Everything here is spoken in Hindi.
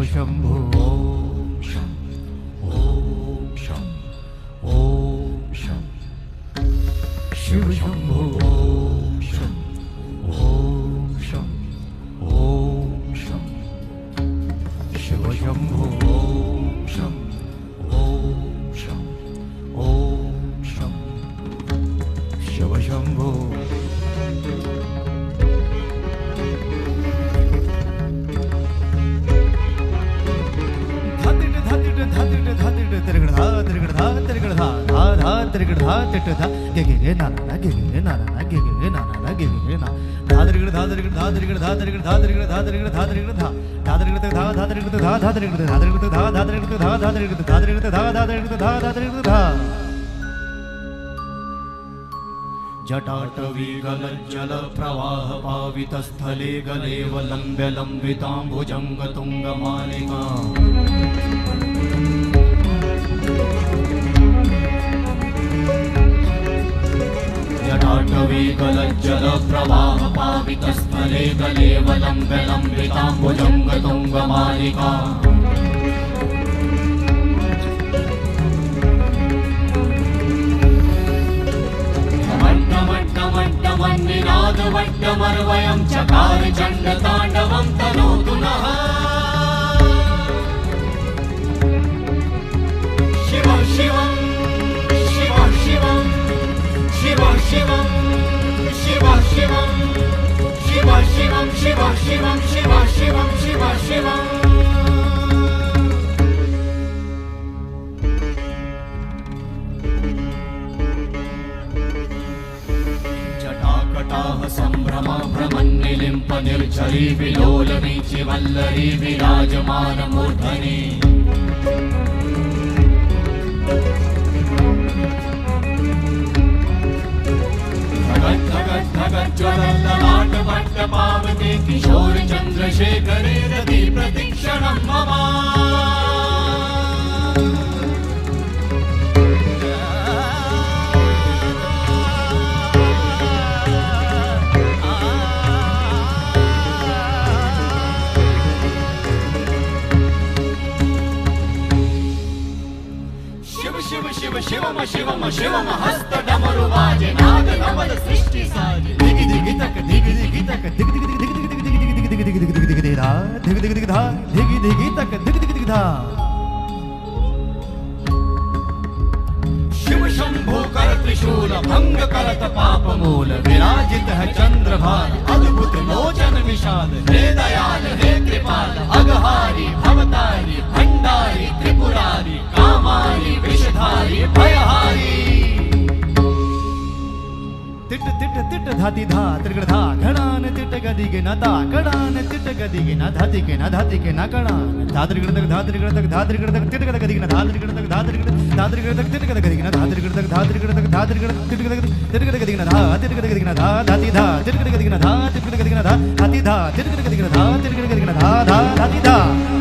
शंभो ओम शं ओम शं ओम शं शिव शंभो ओम शं ओम शं ओम शं शिव शंभो ओम शं ओम शं ओम शं शिव शंभो जटाटवीगलज्जल प्रवाह पावितस्थले गलेव लम्ब्य लम्बिताम्बुजङ्ग तुङ्गमालिका जटाटवीगलज्जल प्रवाह पावितस्थले गलेव लम्ब्य लम्बिताम्बुजङ्ग तुङ्गमालिका वट्टमर्वयं चकार चण्डताण्डवं तनोतु नः शिव शिवं शिव शिवं शिव शिवं शिव शिवं शिव शिवं शिव शिवं शिव शिवं शिव शिवं संभ्रम भ्रमन्निलिम्प निर्झरी विलोल वीचि वल्लरी विराजमान मूर्धनि धगत् धगत् धगत् ज्वलल्ल लाट भट्ट पावते किशोर चन्द्रशेखरे रति प्रतीक्षणं मम शिवम शिवम शिवम हस्त डमरु बाजे नाद नवल सृष्टि साजे दिगि दिगि तक दिगि दिगि तक दिगि दिगि दिगि दिगि दिगि दिगि दिगि दिगि दिगि दिगि धा दिगि दिगि दिगि धा दिगि दिगि तक दिगि दिगि दिगि धा शिव शंभो कर त्रिशूल भंग करत पाप मूल विराजित है चंद्रभान अद्भुत लोचन विशाल हे दयाल हे कृपाल अघहारी भवतारी भंडारी त्रिपुरारी कामारी विषधारी भयहारी तिट तिट तिट धाति धा त्रिगड़ धा घड़ान तिट गदि के न ता कड़ान तिट गदि के न धाति के न धाति के न कड़ान धा त्रिगड़ तक धा त्रिगड़ तक धा त्रिगड़ तक तिट गदि के न धा त्रिगड़ तक धा त्रिगड़ तक तिट गदि के न धा त्रिगड़ तक धा त्रिगड़ तक धा त्रिगड़ तिट गदि के न धा तिट गदि के न धा धाति धा तिट गदि के न धा तिट गदि के न धा धाति धा तिट गदि के न धा तिट गदि के न धा धा धाति धा